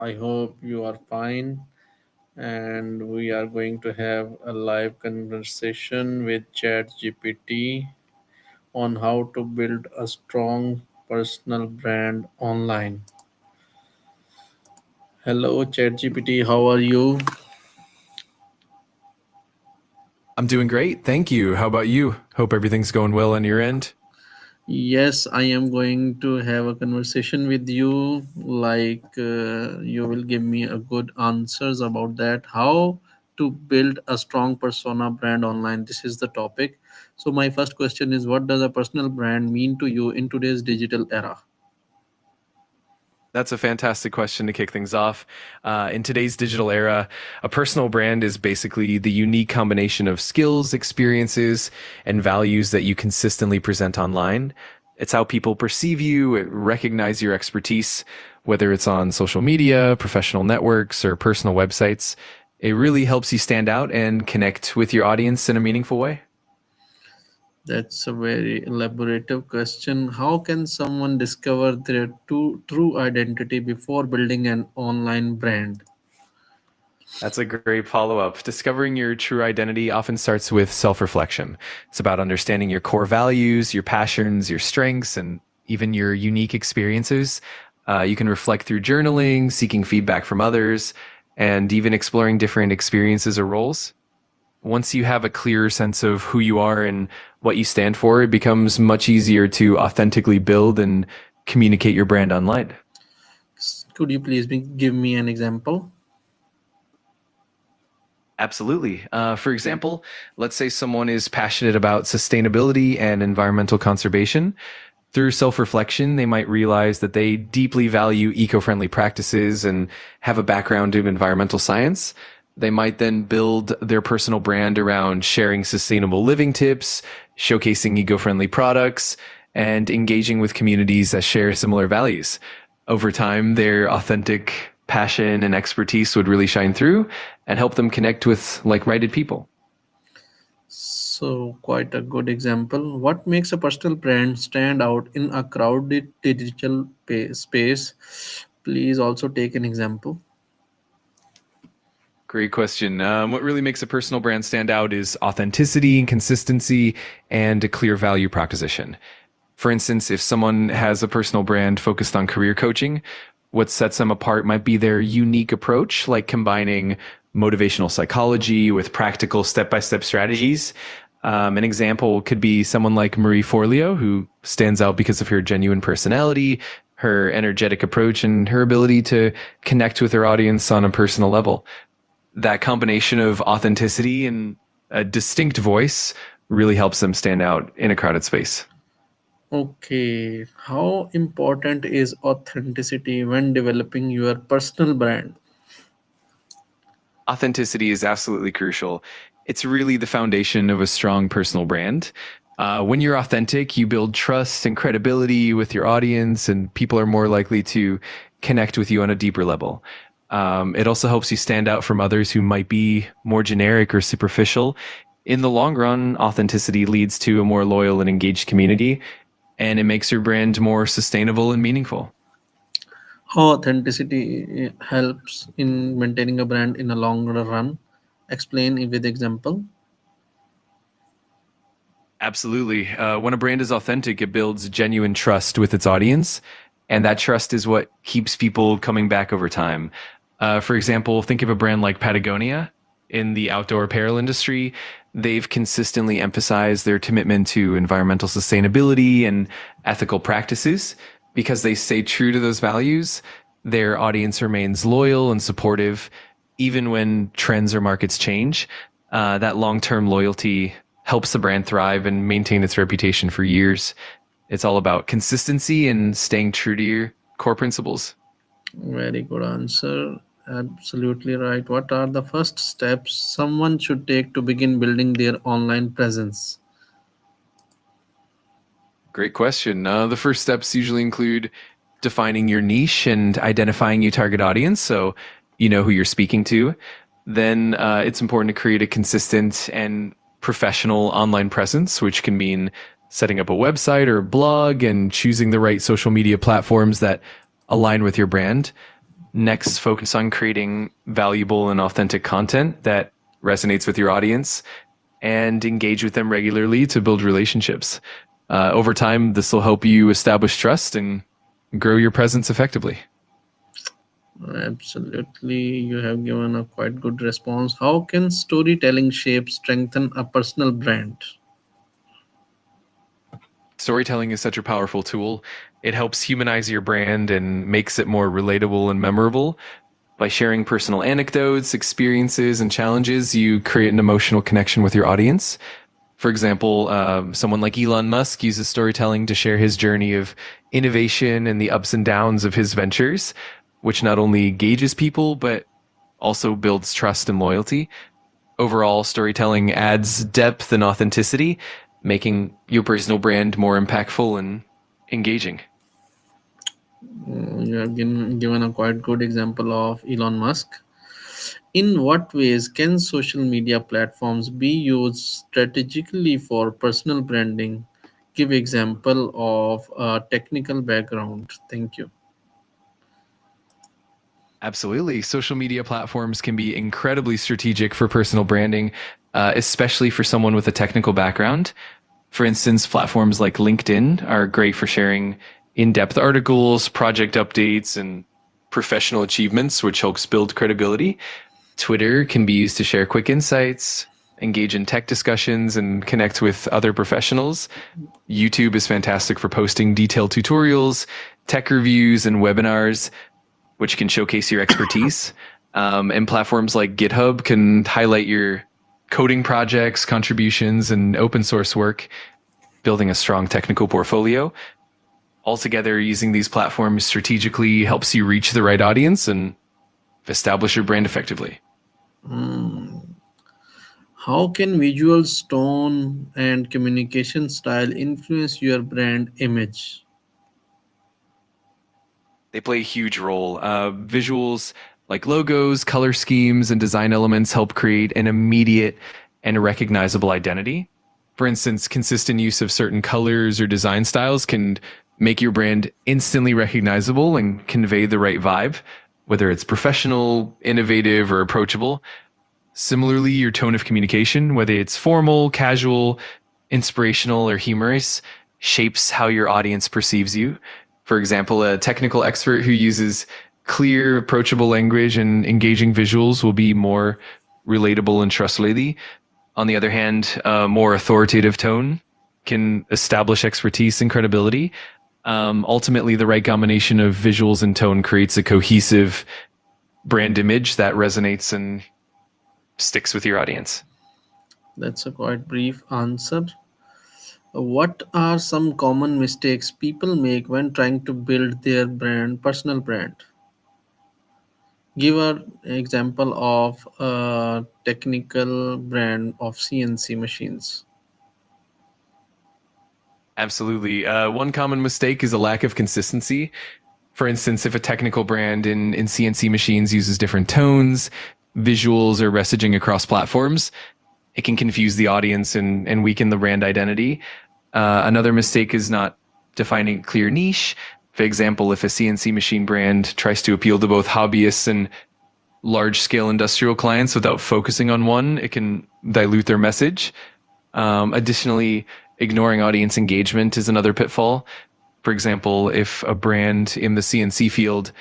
I hope you are fine. And we are going to have a live conversation with ChatGPT on how to build a strong personal brand online. Hello, ChatGPT, how are you? I'm doing great. Thank you. How about you? Hope everything's going well on your end. Yes, I am going to have a conversation with you. You will give me a good answers about that. How to build a strong persona brand online. This is the topic. So my first question is, what does a personal brand mean to you in today's digital era? That's a fantastic question to kick things off. In today's digital era, a personal brand is basically the unique combination of skills, experiences, and values that you consistently present online. It's how people perceive you, recognize your expertise, whether it's on social media, professional networks, or personal websites. It really helps you stand out and connect with your audience in a meaningful way. That's a very elaborative question. How can someone discover their true identity before building an online brand? That's a great follow up. Discovering your true identity often starts with self reflection. It's about understanding your core values, your passions, your strengths, and even your unique experiences. You can reflect through journaling, seeking feedback from others, and even exploring different experiences or roles. Once you have a clearer sense of who you are and what you stand for, it becomes much easier to authentically build and communicate your brand online. Could you please give me an example? Absolutely. For example, let's say someone is passionate about sustainability and environmental conservation. Through self reflection, they might realize that they deeply value eco friendly practices and have a background in environmental science. They might then build their personal brand around sharing sustainable living tips, showcasing eco friendly products, and engaging with communities that share similar values. Over time, their authentic passion and expertise would really shine through and help them connect with like minded people. So, quite a good example. What makes a personal brand stand out in a crowded digital space? Please also take an example. Great question. What really makes a personal brand stand out is authenticity and consistency and a clear value proposition. For instance, if someone has a personal brand focused on career coaching, what sets them apart might be their unique approach, like combining motivational psychology with practical step by step strategies. An example could be someone like Marie Forleo, who stands out because of her genuine personality, her energetic approach, and her ability to connect with her audience on a personal level. That combination of authenticity and a distinct voice really helps them stand out in a crowded space. Okay, how important is authenticity when developing your personal brand? Authenticity is absolutely crucial. It's really the foundation of a strong personal brand. When you're authentic, you build trust and credibility with your audience, and people are more likely to connect with you on a deeper level. It also helps you stand out from others who might be more generic or superficial. In the long run, authenticity leads to a more loyal and engaged community, and it makes your brand more sustainable and meaningful. How authenticity helps in maintaining a brand in a longer run? Explain it with example. Absolutely. When a brand is authentic, it builds genuine trust with its audience. And that trust is what keeps people coming back over time. For example, think of a brand like Patagonia in the outdoor apparel industry. They've consistently emphasized their commitment to environmental sustainability and ethical practices because they stay true to those values. Their audience remains loyal and supportive, even when trends or markets change. That long term loyalty helps the brand thrive and maintain its reputation for years. It's all about consistency and staying true to your core principles. Very good answer. Absolutely right. What are the first steps someone should take to begin building their online presence? Great question. The first steps usually include defining your niche and identifying your target audience so you know who you're speaking to. Then it's important to create a consistent and professional online presence, which can mean setting up a website or a blog and choosing the right social media platforms that align with your brand. Next, focus on creating valuable and authentic content that resonates with your audience and engage with them regularly to build relationships. Over time, this will help you establish trust and grow your presence effectively. Absolutely, you have given a quite good response. How can storytelling shape strengthen a personal brand? Storytelling is such a powerful tool. It helps humanize your brand and makes it more relatable and memorable. By sharing personal anecdotes, experiences, and challenges, you create an emotional connection with your audience. For example, someone like Elon Musk uses storytelling to share his journey of innovation and the ups and downs of his ventures, which not only engages people, but also builds trust and loyalty. Overall, storytelling adds depth and authenticity, making your personal brand more impactful and engaging. You have given a quite good example of Elon Musk. In what ways can social media platforms be used strategically for personal branding? Give example of a technical background. Thank you. Absolutely. Social media platforms can be incredibly strategic for personal branding, especially for someone with a technical background. For instance, platforms like LinkedIn are great for sharing in depth articles, project updates, and professional achievements, which helps build credibility. Twitter can be used to share quick insights, engage in tech discussions, and connect with other professionals. YouTube is fantastic for posting detailed tutorials, tech reviews, and webinars, which can showcase your expertise. And platforms like GitHub can highlight your coding projects, contributions, and open source work, building a strong technical portfolio. Altogether, using these platforms strategically helps you reach the right audience and establish your brand effectively. How can visuals, tone, and communication style influence your brand image? They play a huge role. Visuals like logos, color schemes, and design elements help create an immediate and recognizable identity. For instance, consistent use of certain colors or design styles can make your brand instantly recognizable and convey the right vibe, whether it's professional, innovative, or approachable. Similarly, your tone of communication, whether it's formal, casual, inspirational, or humorous, shapes how your audience perceives you. For example, a technical expert who uses clear, approachable language and engaging visuals will be more relatable and trustworthy. On the other hand, a more authoritative tone can establish expertise and credibility. Ultimately, the right combination of visuals and tone creates a cohesive brand image that resonates and sticks with your audience. That's a quite brief answer. What are some common mistakes people make when trying to build their personal brand? Give an example of a technical brand of CNC machines. Absolutely. One common mistake is a lack of consistency. For instance, if a technical brand in CNC machines uses different tones, visuals, or messaging across platforms, it can confuse the audience and weaken the brand identity. Another mistake is not defining a clear niche. For example, if a CNC machine brand tries to appeal to both hobbyists and large scale industrial clients without focusing on one, it can dilute their message. Additionally, ignoring audience engagement is another pitfall. For example, if a brand in the CNC field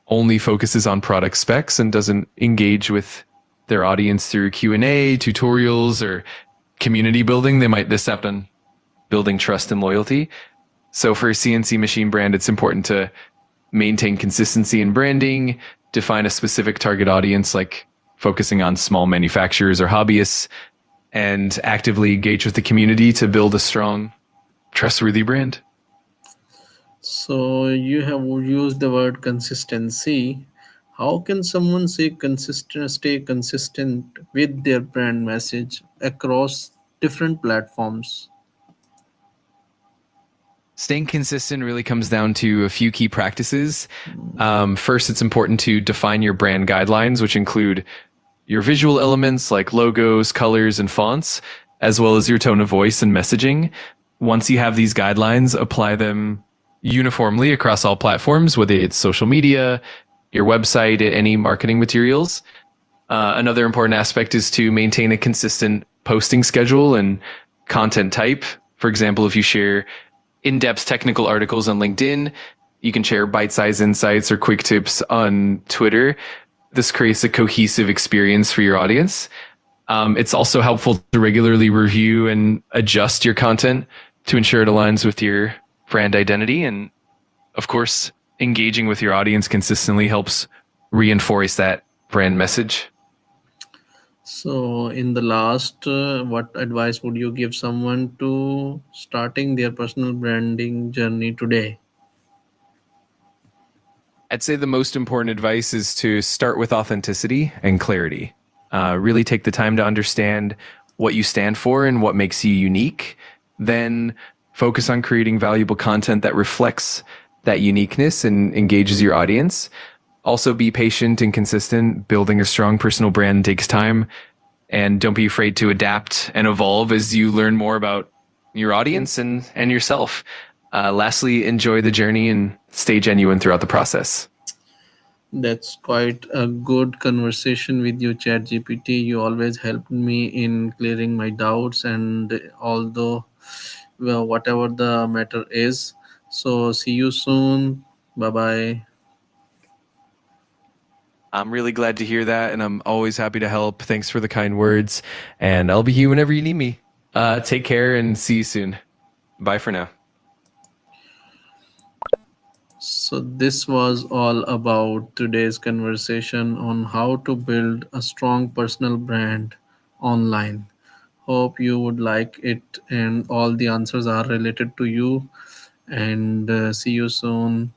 only focuses on product specs and doesn't engage with their audience through Q&A, tutorials, or community building, they might miss out on building trust and loyalty. So for a CNC machine brand, it's important to maintain consistency in branding, define a specific target audience, like focusing on small manufacturers or hobbyists, and actively engage with the community to build a strong, trustworthy brand. So you have used the word consistency. How can someone stay consistent with their brand message across different platforms? Staying consistent really comes down to a few key practices. First, it's important to define your brand guidelines, which include your visual elements like logos, colors, and fonts, as well as your tone of voice and messaging. Once you have these guidelines, apply them uniformly across all platforms, whether it's social media, your website, any marketing materials. Another important aspect is to maintain a consistent posting schedule and content type. For example, if you share in depth technical articles on LinkedIn, you can share bite sized insights or quick tips on Twitter. This creates a cohesive experience for your audience. It's also helpful to regularly review and adjust your content to ensure it aligns with your brand identity. And of course, engaging with your audience consistently helps reinforce that brand message. So, in the last, what advice would you give someone to starting their personal branding journey today? I'd say the most important advice is to start with authenticity and clarity. Really take the time to understand what you stand for and what makes you unique. Then focus on creating valuable content that reflects that uniqueness and engages your audience. Also, be patient and consistent. Building a strong personal brand takes time, and don't be afraid to adapt and evolve as you learn more about your audience and yourself. Lastly, enjoy the journey and stay genuine throughout the process. That's quite a good conversation with you, ChatGPT. You always helped me in clearing my doubts, and although, well, whatever the matter is. So, see you soon. Bye bye. I'm really glad to hear that, and I'm always happy to help. Thanks for the kind words, and I'll be here whenever you need me. Take care and see you soon. Bye for now. So, this was all about today's conversation on how to build a strong personal brand online. Hope you would like it, and all the answers are related to you. And see you soon.